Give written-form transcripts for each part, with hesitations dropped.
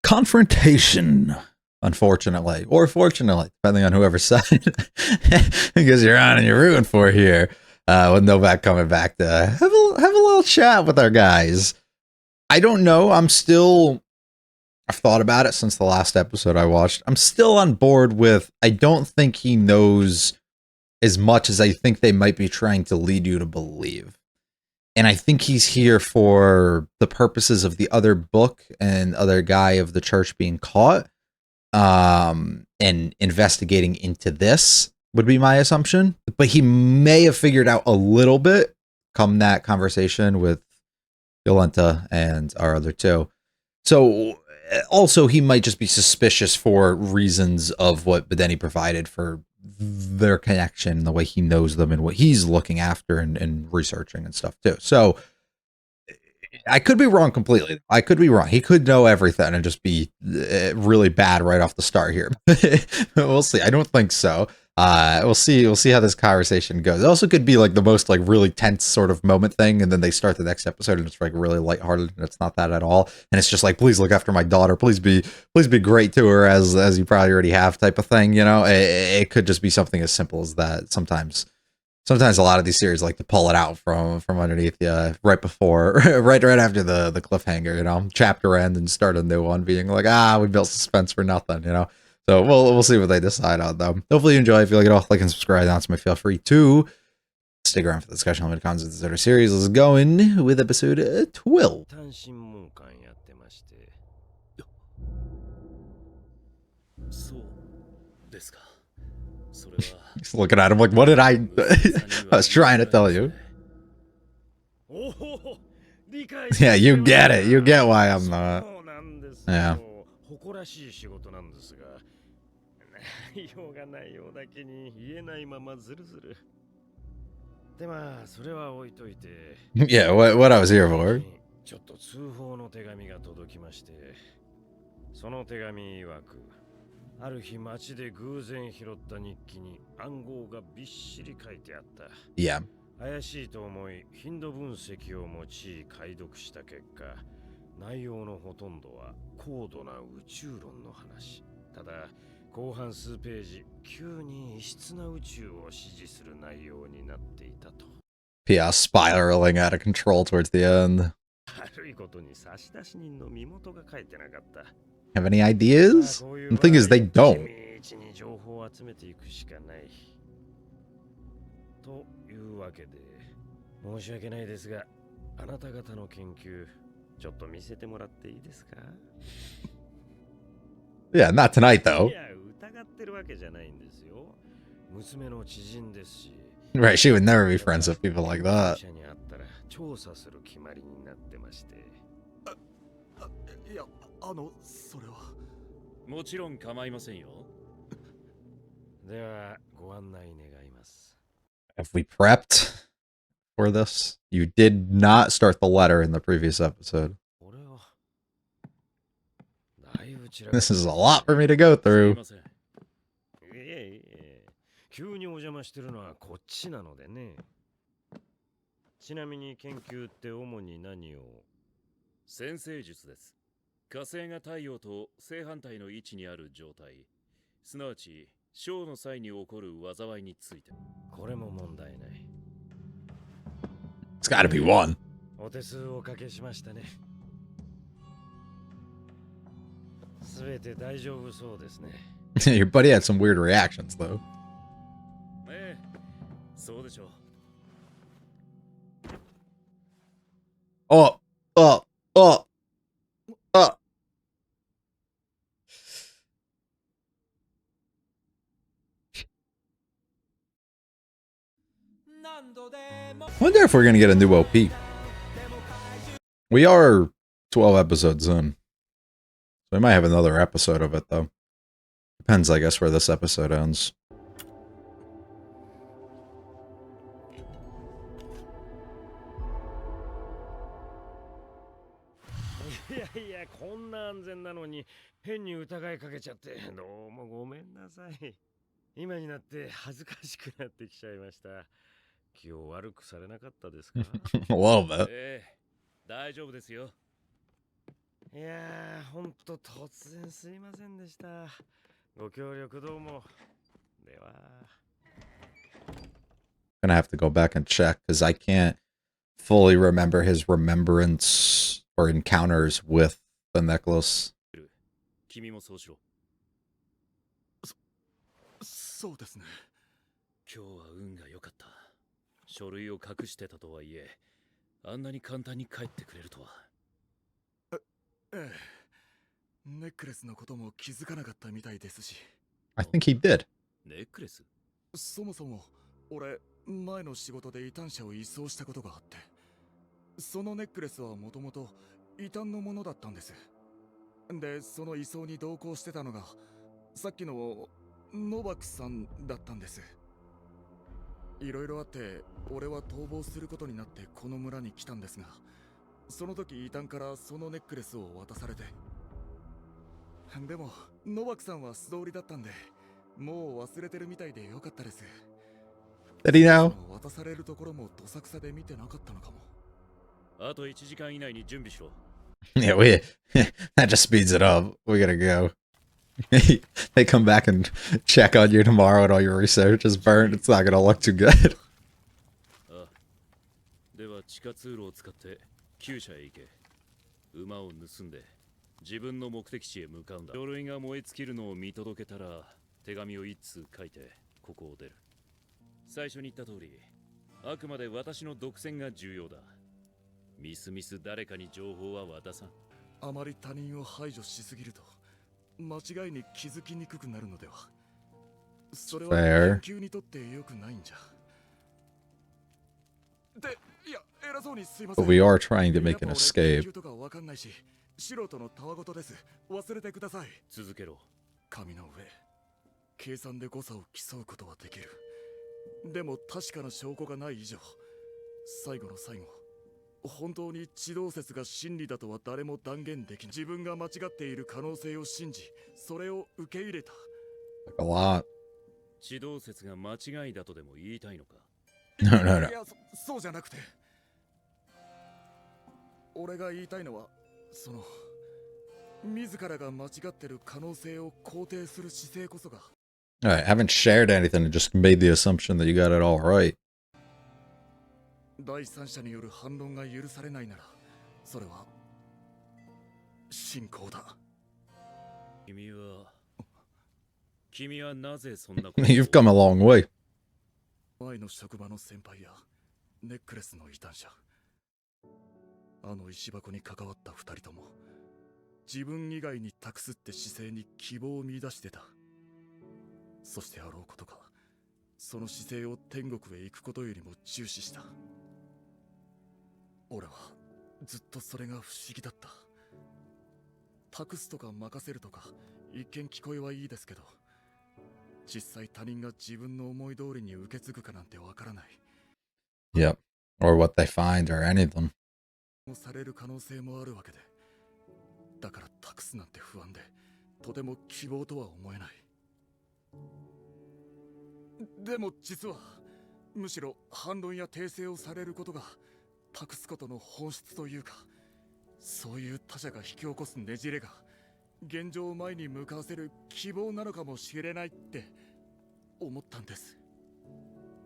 confrontation, unfortunately, or fortunately, depending on whoever's side, because you're on and you're rooting for here. With Novak coming back to have a little chat with our guys. I don't know. I've thought about it since the last episode I watched. I'm still on board with, I don't think he knows as much as I think they might be trying to lead you to believe. And I think he's here for the purposes of the other book and other guy of the church being caught, and investigating into this would be my assumption. But he may have figured out a little bit come that conversation with Yolenta and our other two. So also he might just be suspicious for reasons of what Bedeni provided for their connection, the way he knows them and what he's looking after and researching and stuff too. So I could be wrong completely. I could be wrong. He could know everything and just be really bad right off the start here. We'll see. I don't think so. We'll see how this conversation goes. It also could be like the most like really tense sort of moment thing, and then they start the next episode and it's like really lighthearted and it's not that at all. And it's just like, please look after my daughter. Please be great to her as you probably already have type of thing. You know, it could just be something as simple as that. Sometimes a lot of these series like to pull it out from underneath you right before, right after the cliffhanger, you know, chapter end and start a new one being like, we built suspense for nothing, you know. So we'll see what they decide on them. Hopefully you enjoy. If you like it all, like and subscribe. That's my feel free to stick around for the discussion on the concepts of the series. Let's go in with episode 12. He's looking at him like, what did I was trying to tell you. Yeah, you get it. You get why I'm not. Yeah. 用がないようだけに言えないままずるずる。でまあそれは置いといて。Yeah, what I was here for. ちょっと通報の手紙が届きまして、その手紙曰く、ある日街で偶然拾った日記に暗号がびっしり書いてあった。Yeah. 怪しいと思い頻度分析を用い解読した結果、内容のほとんどは高度な宇宙論の話。ただ後半数ページ、急に異質な宇宙を指示する内容になっていたと。Yeah, spiraling out of control towards the end. 悪いことに差出人の身元が書いてなかった。Have any ideas? The thing is, they don't. 地道に情報を集めていくしかない。というわけで、申し訳ないですが、あなた方の研究、ちょっと見せてもらっていいですか? Yeah, not tonight though. Right, she would never be friends with people like that. Have we prepped for this? You did not start the letter in the previous episode. This is a lot for me to go through. 急にお邪魔してるのはこっちなのでね。ちなみに研究って主に何を？先生術です。火星が太陽と正反対の位置にある状態、すなわちショーの際に起こる災いについて。これも問題ない。It's gotta be one. お手数をおかけしましたね。すべて大丈夫そうですね。Your buddy had some weird reactions though. ええ、そうでしょう。Oh. Wonder if we're gonna get a new OP. We are 12 episodes in. So we might have another episode of it though. Depends, I guess, where this episode ends. いやこんな安全なのに変に疑いかけちゃってどうもごめんなさい。今になって恥ずかしくなってきちゃいました。気を悪くされなかったですか？A little bit. 大丈夫ですよ。いやー、ほんと突然すいませんでした。ご協力どうも。では。Gonna have to go back and check because I can't fully remember his remembrance or encounters with the necklace. 君もそうしろ。そうですね。今日は運が良かった。書類を隠してたとはいえ、あんなに簡単に帰ってくれるとは。ええ。ネックレスのことも気づかなかったみたいですし。I think he did. ネックレス？そもそも、俺、前の仕事で異端者を移送したことがあって、そのネックレスはもともと異端のものだったんです。で、その移送に同行してたのが、さっきのノバクさんだったんです。いろいろあって、俺は逃亡することになってこの村に来たんですが、その時異端からそのネックレスを渡されて。でも、ノバクさんは素通りだったんで、もう忘れてるみたいでよかったです。Did he know? 渡されるところもどさくさで見てなかったのかも。あと1時間以内に準備しろ。Yeah, that just speeds it up. We gotta go. They come back and check on you tomorrow and all your research is burnt. It's not gonna look too good. あ、では地下通路を使って厩舎へ行け。馬を盗んで自分の目的地へ向かうんだ。書類が燃え尽きるのを見届けたら手紙を一通書いてここを出る。最初に言った通り、あくまで私の独占が重要だ。ミスミス誰かに情報は渡さん。あまり他人を排除しすぎると間違いに気づきにくくなるのでは。それは研究にとって良くないんじゃ。で、いや、偉そうにすいませ But ん。 we are trying to make an escape. 研究とかわかんないし、素人のたわごとです。忘れてください。続けろ。神の上、計算で誤差を競うことはできる。でも確かな証拠がない以上、最後の最後、本当に地動説が真理だとは誰も断言できない。自分が間違っている可能性を信じ、それを受け入れた。Like a lot. 地動説が間違いだとでも言いたいのか？ No, no, no. いや、そうじゃなくて、俺が言いたいのは、その自らが間違ってる可能性を肯定する姿勢こそが。Alright, haven't shared anything and just made the assumption that you got it all right. 第三者による反論が許されないなら、それは信仰だ。君はなぜそんなことを？ You've come a long way. 前の職場の先輩やネックレスの異端者、あの石箱に関わった二人とも自分以外に託すって姿勢に希望を見出してた。そしてあろうことか、その姿勢を天国へ行くことよりも重視した。俺はずっとそれが不思議だった。託すとか任せるとか一見聞こえはいいですけど、実際他人が自分の思い通りに受け継ぐかなんてわからない。 Yep. Or what they find or any of them. される可能性もあるわけで、だから託すなんて不安で、とても希望とは思えない。でも実はむしろ反論や訂正をされることが託すことの本質というか、そういう他者が引き起こすねじれが現状を前に向かわせる希望なのかもしれないって思ったんです。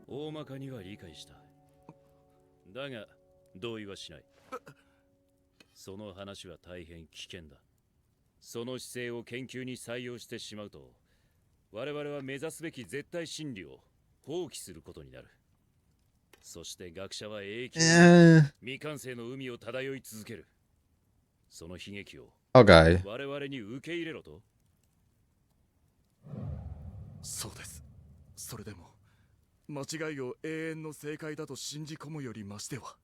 大まかには理解した。だが同意はしない。その話は大変危険だ。その姿勢を研究に採用してしまうと、我々は目指すべき絶対真理を放棄することになる。そして学者は永久に未完成の海を漂い続ける。その悲劇を Okay. 我々に受け入れろと。そうです。それでも間違いを永遠の正解だと信じ込むよりましては。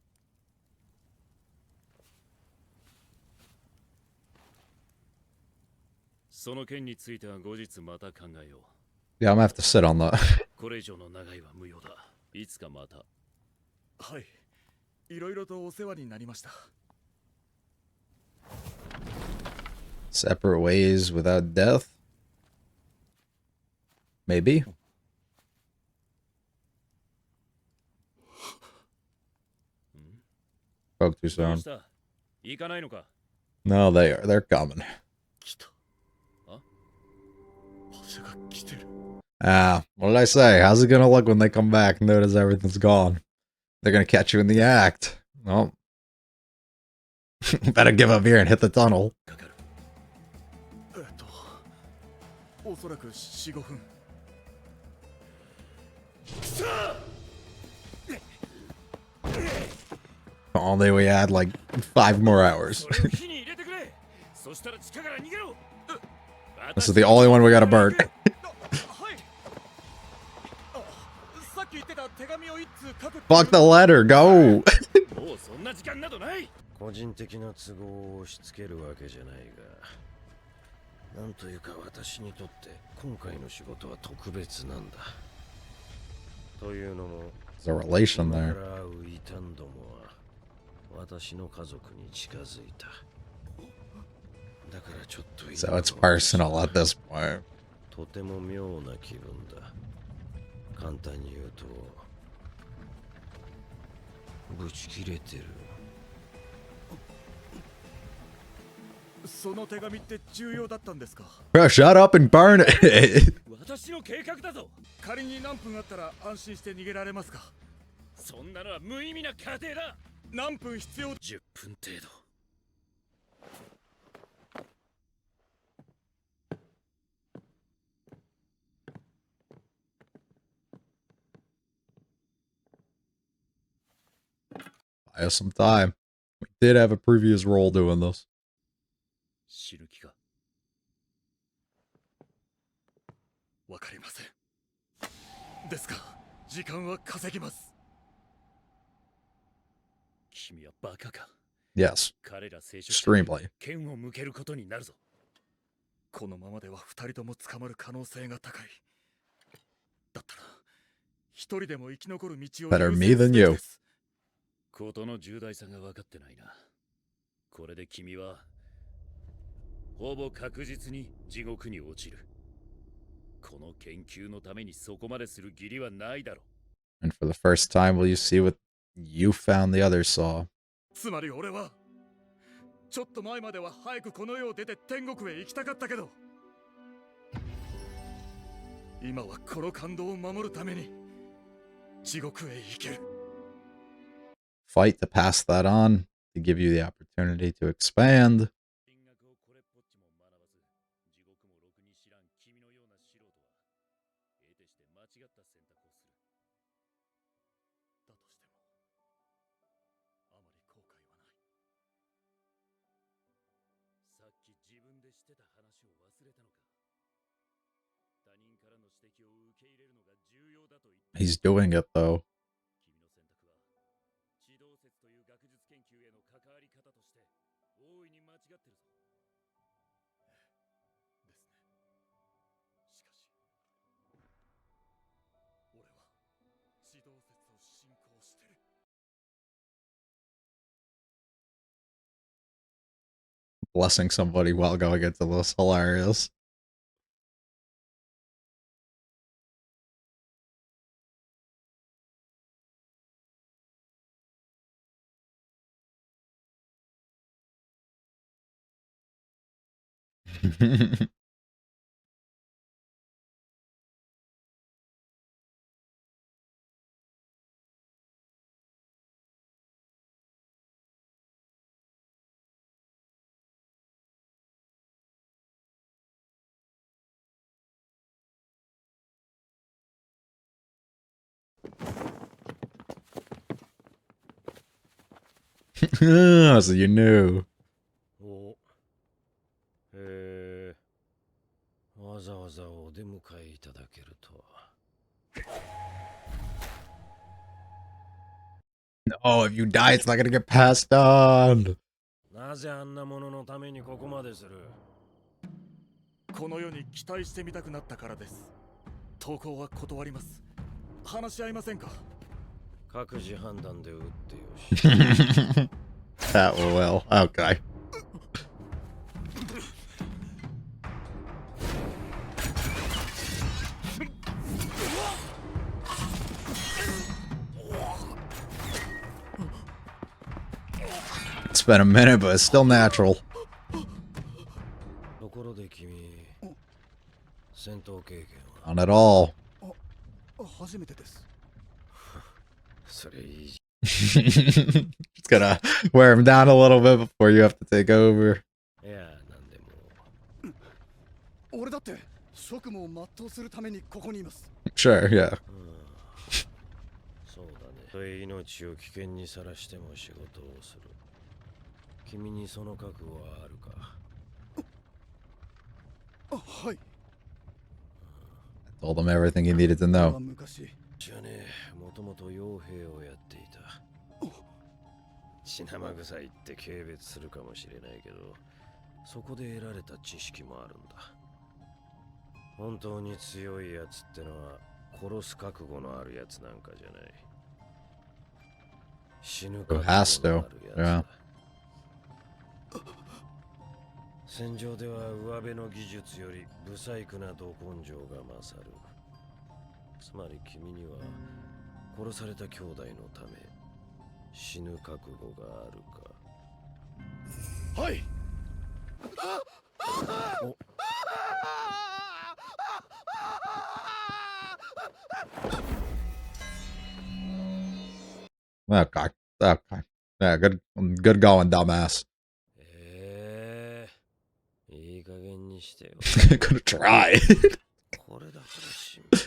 その件については後日また考えよう。 Yeah, I'm gonna have to sit on that. これ以上の長いは無用だ。いつかまた。はい、いろいろとお世話になりました。 Separate ways without death? Maybe? Spoke too どう soon. した？行かないのか？ No, they're coming. 来た。あ、馬車が来てる。 What did I say? How's it gonna look when they come back and notice everything's gone? They're gonna catch you in the act. Well, better give up here and hit the tunnel. かかる。おそらく4、5分。 Only we had like 5 more hours. This is the only one we gotta burn. Fuck the letter, go! 個人的な都合を押し付けるわけじゃないが、なんというか私にとって今回の仕事は特別なんだ。というのも、 There's a relation 今か there. ら会うイタンどもは私の家族に近づいた。だからちょっと So it's personal at this point. とても妙な気分だ。簡単に言うと、ぶち切れてる。その手紙って重要だったんですか？ Bro, shut up and burn it! 私の計画だぞ。仮に何分あったら安心して逃げられますか？そんなのは無意味な過程だ。何分必要？ 10分程度。 Buy us some time. We did have a previous role doing this. 知る気か。わかりません。ですが、時間は稼ぎます。君はバカか。 Yes. 彼ら聖書 Extremely. 剣を向けることになるぞ。このままでは2人とも捕まる可能性が高い。だったら、一人でも生き残る道を Better me than you. ことの重大さが分かってないな。これで君はほぼ確実に地獄に落ちる。この研究のためにそこまでする義理はないだろう。 And for the first time, will you see what you found the others saw? つまり俺は、ちょっと前までは早くこの世を出て天国へ行きたかったけど、今はこの感動を守るために地獄へ行ける。 Fight to pass that on, to give you the opportunity to expand. 進学をこれっぽっちも学ばず、地獄もろくに知らん君のような素人は、得てして間違った選択をする。だとしても、あまり後悔はない。さっき自分でしてた話を忘れたのか。他人からの指摘を受け入れるのが重要だと言って。 He's doing it though. 君の選択は、地動説という学術研究への関わり方として、大いに間違ってるぞ。ですね。しかし、俺は地動説を信仰してる。 Blessing somebody while going into this. Hilarious. So you knew. お、わざわざお出迎えいただけるとは。 No, if you die, it's not gonna get passed on. なぜあんなもののためにここまでする？この世に期待してみたくなったからです。投稿は断ります。話し合いませんか？各自判断で打ってよし。That will. Okay. It's been a minute, but it's still natural. 戦闘経験は Not at all. 初めてです。それいいじ Just gonna wear him down a little bit before you have to take over. ゃん。いや、なんでも。俺だって職務を全うするためにここにいます。 Sure, yeah. そうだね。たとえ命を危険にさらしても仕事をする。君にその覚悟はあるか？はい。 Told him everything he needed to know. 昔。じゃね、もともと傭兵をやっていた。血生臭いって軽蔑するかもしれないけど、そこで得られた知識もあるんだ。本当に強いやつってのは殺す覚悟のあるやつなんかじゃない。死ぬ覚悟のあるやつだ。戦場では上辺の技術より不細工など根性が勝る。つまり君には殺された兄弟のため死ぬ覚悟があるか？はい。 Okay. Okay. Yeah, good going, dumbass. いい加減にしてよ。Gonna try. これだから心配よ。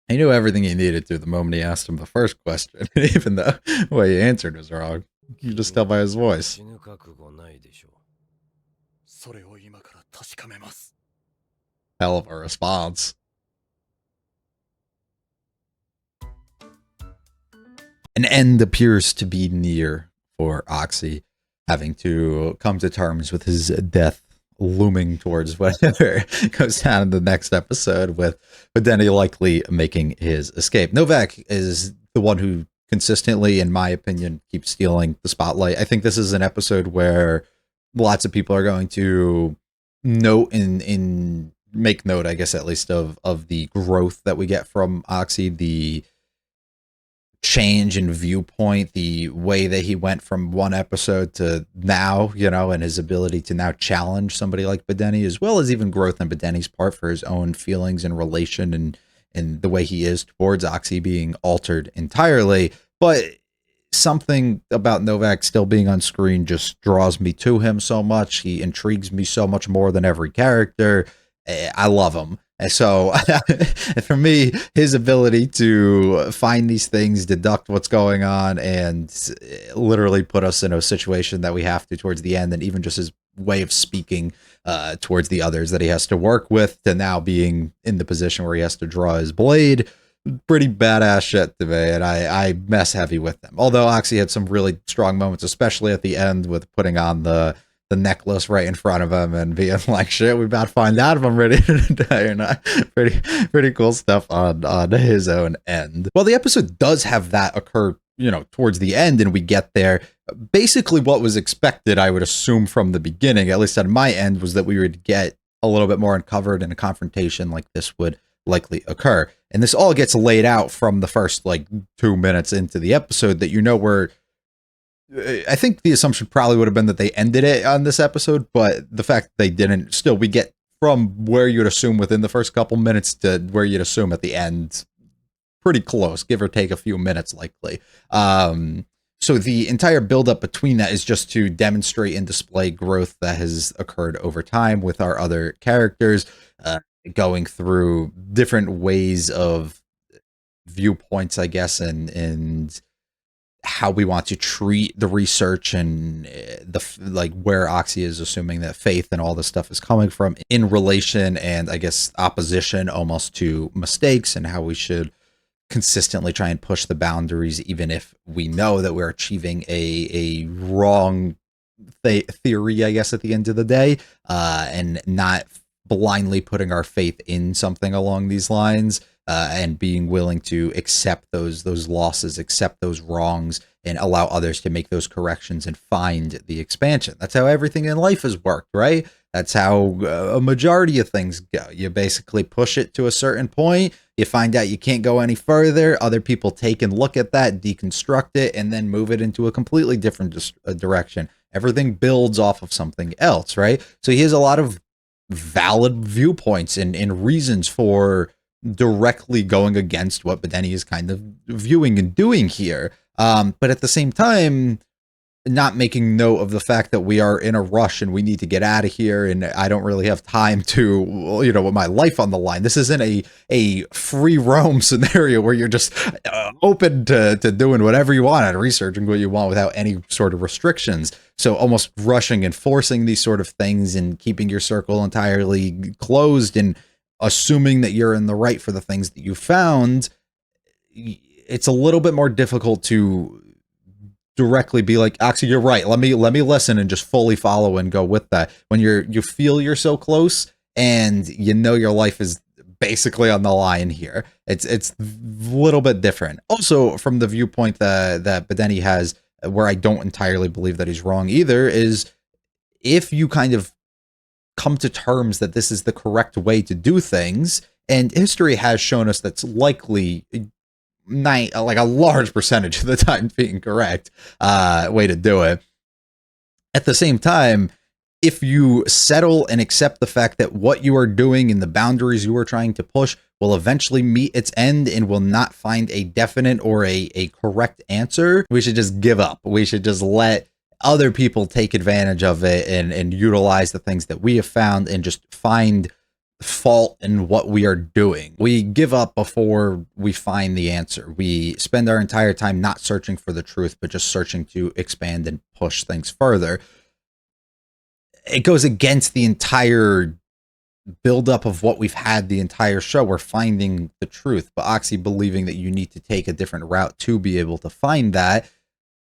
He knew everything he needed to the moment he asked him the first question, even though the way he answered was wrong. You can just tell by his voice. 死ぬ覚悟ないでしょ。それを今から確かめます。 Hell of a response. An end appears to be near for Oxy, having to come to terms with his death looming towards whatever goes down in the next episode, with Denny likely making his escape. Novak is the one who consistently, in my opinion, keeps stealing the spotlight. I think this is an episode where lots of people are going to note make note, I guess, at least of the growth that we get from Oxy, the change in viewpoint, the way that he went from one episode to now, you know, and his ability to now challenge somebody like Bedeni, as well as even growth on Bedeni's part for his own feelings and relation and the way he is towards Oxy being altered entirely. But something about Novak still being on screen just draws me to him so much. He intrigues me so much more than every character. I love him. And so for me, his ability to find these things, deduct what's going on, and literally put us in a situation that we have to towards the end, and even just his way of speaking towards the others that he has to work with, to now being in the position where he has to draw his blade, pretty badass shit to me, and I mess heavy with them. Although Oxy had some really strong moments, especially at the end with putting on the necklace right in front of him and being like, shit, we about to find out if I'm ready to die or not. Pretty cool stuff on his own end. Well, the episode does have that occur, you know, towards the end, and we get there. Basically what was expected, I would assume, from the beginning, at least on my end, was that we would get a little bit more uncovered and a confrontation like this would likely occur. And this all gets laid out from the first, 2 minutes into the episode, that, you know, I think the assumption probably would have been that they ended it on this episode, but the fact that they didn't, still, we get from where you'd assume within the first couple minutes to where you'd assume at the end, pretty close, give or take a few minutes likely. So the entire buildup between that is just to demonstrate and display growth that has occurred over time with our other characters, going through different ways of viewpoints, I guess, and how we want to treat the research, and where Oxy is assuming that faith and all this stuff is coming from in relation, and I guess opposition almost to mistakes, and how we should consistently try and push the boundaries, even if we know that we're achieving a wrong theory, I guess, at the end of the day, and not blindly putting our faith in something along these lines. And being willing to accept those losses, accept those wrongs, and allow others to make those corrections and find the expansion. That's how everything in life has worked, right? That's how a majority of things go. You basically push it to a certain point, you find out you can't go any further, other people take and look at that, deconstruct it, and then move it into a completely different direction Everything builds off of something else, right? So he has a lot of valid viewpoints and reasons for directly going against what Bedeni is kind of viewing and doing here. But at the same time, not making note of the fact that we are in a rush and we need to get out of here, and I don't really have time to, with my life on the line. This isn't a free roam scenario where you're just open to doing whatever you want and researching what you want without any sort of restrictions. So almost rushing and forcing these sort of things and keeping your circle entirely closed and assuming that you're in the right for the things that you found, it's a little bit more difficult to directly be like, actually, you're right. Let me listen and just fully follow and go with that. When you feel you're so close and your life is basically on the line here, it's a little bit different. Also, from the viewpoint that Bedeni has, where I don't entirely believe that he's wrong either, is if you kind of come to terms that this is the correct way to do things, and history has shown us that's likely like a large percentage of the time being correct way to do it. At the same time, if you settle and accept the fact that what you are doing and the boundaries you are trying to push will eventually meet its end and will not find a definite or a correct answer, we should just give up. We should just let other people take advantage of it and utilize the things that we have found and just find fault in what we are doing. We give up before we find the answer. We spend our entire time not searching for the truth, but just searching to expand and push things further. It goes against the entire buildup of what we've had the entire show. We're finding the truth, but Oxy believing that you need to take a different route to be able to find that.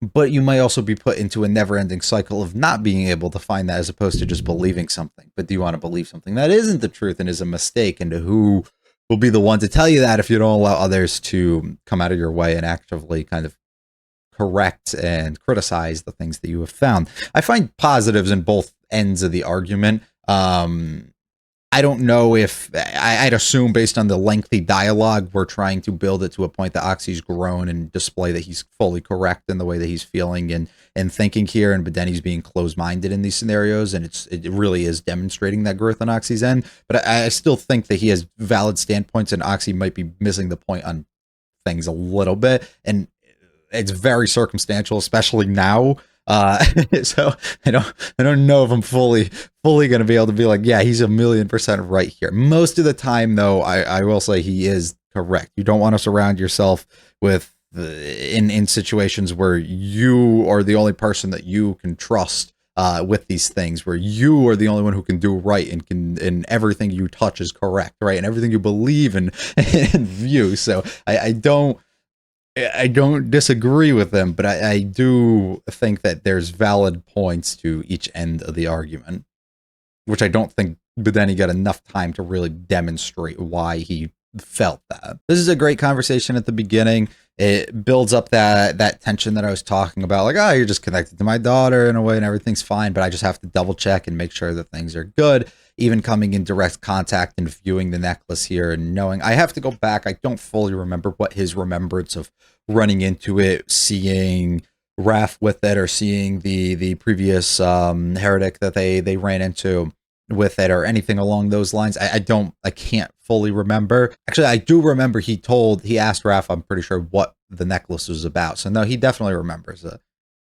But you might also be put into a never-ending cycle of not being able to find that, as opposed to just believing something. But do you want to believe something that isn't the truth and is a mistake? And who will be the one to tell you that if you don't allow others to come out of your way and actively kind of correct and criticize the things that you have found? I find positives in both ends of the argument. I don't know if I'd assume, based on the lengthy dialogue, we're trying to build it to a point that Oxy's grown and display that he's fully correct in the way that he's feeling and thinking here, and Bedeni's being closed-minded in these scenarios, and it really is demonstrating that growth on Oxy's end. But I still think that he has valid standpoints, and Oxy might be missing the point on things a little bit, and it's very circumstantial, especially now. So I don't know if I'm fully going to be able to be like, yeah, he's 1,000,000% right here. Most of the time, though, I will say he is correct. You don't want to surround yourself with in situations where you are the only person that you can trust with these things, where you are the only one who can do right and everything you touch is correct, right, and everything you believe and view. So I don't disagree with them, but I do think that there's valid points to each end of the argument, which I don't think Bedeni got enough time to really demonstrate why he felt that. This is a great conversation at the beginning. It builds up that tension that I was talking about, like, you're just connected to my daughter in a way and everything's fine, but I just have to double check and make sure that things are good. Even coming in direct contact and viewing the necklace here and knowing I have to go back. I don't fully remember what his remembrance of running into it, seeing Raph with it, or seeing the previous heretic that they ran into with it, or anything along those lines. I can't fully remember. Actually, I do remember he asked Raph, I'm pretty sure, what the necklace was about. So no, he definitely remembers it.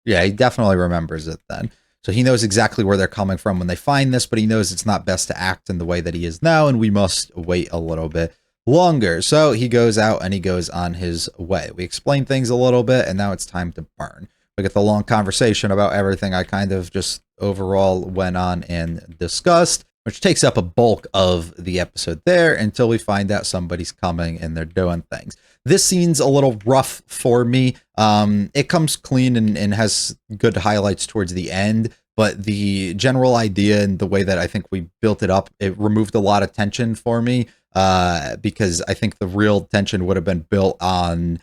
Yeah, he definitely remembers it then. So he knows exactly where they're coming from when they find this, but he knows it's not best to act in the way that he is now, and we must wait a little bit longer. So he goes out and he goes on his way. We explain things a little bit, and now it's time to burn. We get the long conversation about everything I kind of just overall went on and discussed, which takes up a bulk of the episode there until we find out somebody's coming and they're doing things. This scene's a little rough for me. It comes clean and has good highlights towards the end, but the general idea and the way that I think we built it up, it removed a lot of tension for me, because I think the real tension would have been built on,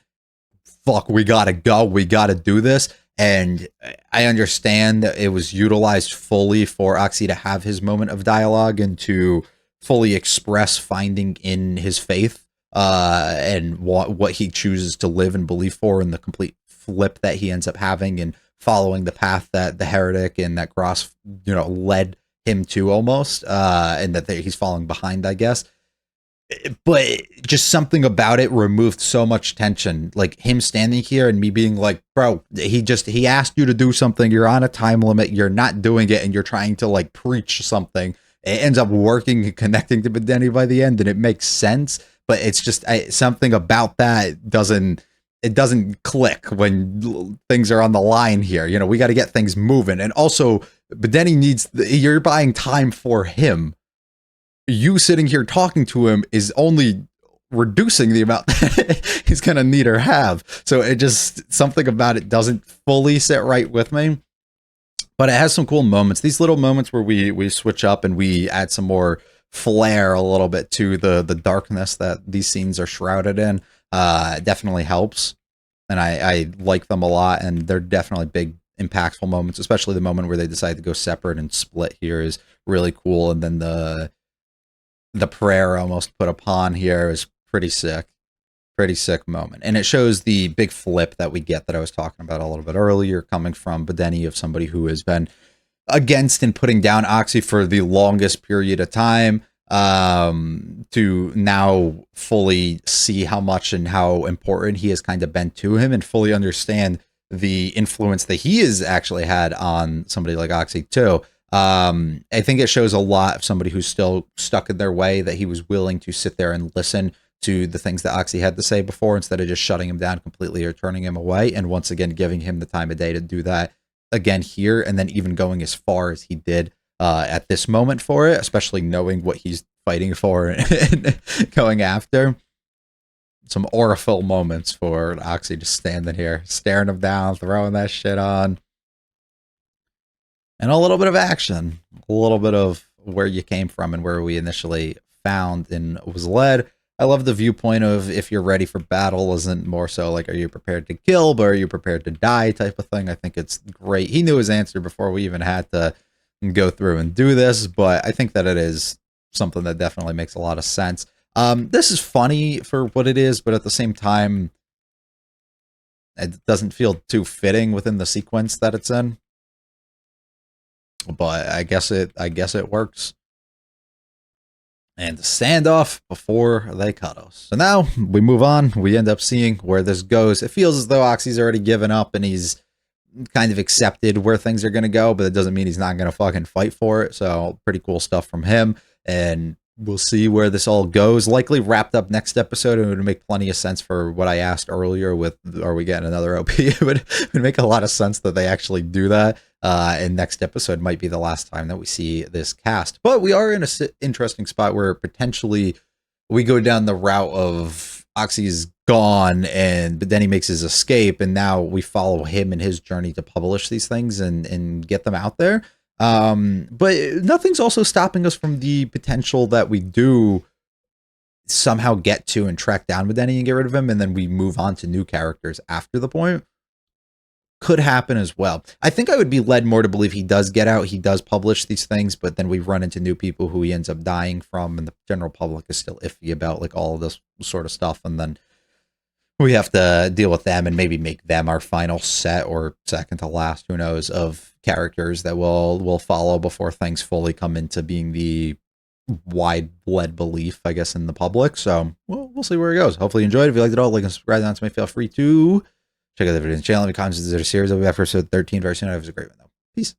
fuck, we gotta go, we gotta do this. And I understand that it was utilized fully for Oxy to have his moment of dialogue and to fully express finding in his faith, and what he chooses to live and believe for, and the complete flip that he ends up having and following the path that the heretic and that Gross, led him to almost, and that he's falling behind, I guess. But just something about it removed so much tension. Like him standing here and me being like, bro, he asked you to do something. You're on a time limit. You're not doing it. And you're trying to like preach something. It ends up working and connecting to Bedeni by the end. And it makes sense. But it's just something about that doesn't click when things are on the line here. We got to get things moving. And also, Bedeni you're buying time for him. You sitting here talking to him is only reducing the amount that he's going to need or have. So it just, something about it doesn't fully sit right with me. But it has some cool moments. These little moments where we switch up and we add some more flair a little bit to the darkness that these scenes are shrouded in, definitely helps. And I like them a lot. And they're definitely big, impactful moments, especially the moment where they decide to go separate and split here is really cool. And then the prayer almost put upon here is pretty sick moment. And it shows the big flip that we get that I was talking about a little bit earlier, coming from Bedeni, of somebody who has been against and putting down Oxy for the longest period of time, to now fully see how much and how important he has kind of been to him and fully understand the influence that he has actually had on somebody like Oxy too. I think it shows a lot of somebody who's still stuck in their way, that he was willing to sit there and listen to the things that Oxy had to say before, instead of just shutting him down completely or turning him away. And once again, giving him the time of day to do that again here, and then even going as far as he did at this moment for it, especially knowing what he's fighting for and going after. Some aura-filled moments for Oxy just standing here, staring him down, throwing that shit on. And a little bit of action, a little bit of where you came from and where we initially found and was led. I love the viewpoint of, if you're ready for battle, isn't more so like, are you prepared to kill, but are you prepared to die type of thing. I think it's great. He knew his answer before we even had to go through and do this, but I think that it is something that definitely makes a lot of sense. This is funny for what it is, but at the same time, it doesn't feel too fitting within the sequence that it's in. But I guess it works. And the standoff before they cut us. So now we move on. We end up seeing where this goes. It feels as though Oxy's already given up and he's kind of accepted where things are going to go, but it doesn't mean he's not going to fucking fight for it. So pretty cool stuff from him. And we'll see where this all goes. Likely wrapped up next episode. It would make plenty of sense for what I asked earlier with, are we getting another OP? It would make a lot of sense that they actually do that. And next episode might be the last time that we see this cast. But we are in an interesting spot where potentially we go down the route of Oxy's gone and but then he makes his escape, and now we follow him in his journey to publish these things and get them out there. But nothing's also stopping us from the potential that we do somehow get to and track down Bedeni and get rid of him, and then we move on to new characters after the point. Could happen as well. I think I would be led more to believe he does get out, he does publish these things, but then we run into new people who he ends up dying from, and the general public is still iffy about like all of this sort of stuff, and then we have to deal with them and maybe make them our final set, or second to last, who knows, of characters that we'll follow before things fully come into being the wide-led belief, I guess, in the public. So we'll see where it goes. Hopefully you enjoyed. If you liked it all, like and subscribe down to me. Feel free to check out the video in the channel. If you comments, there's a series. I'll be back for episode 13 very soon. Have a great one, though. Peace.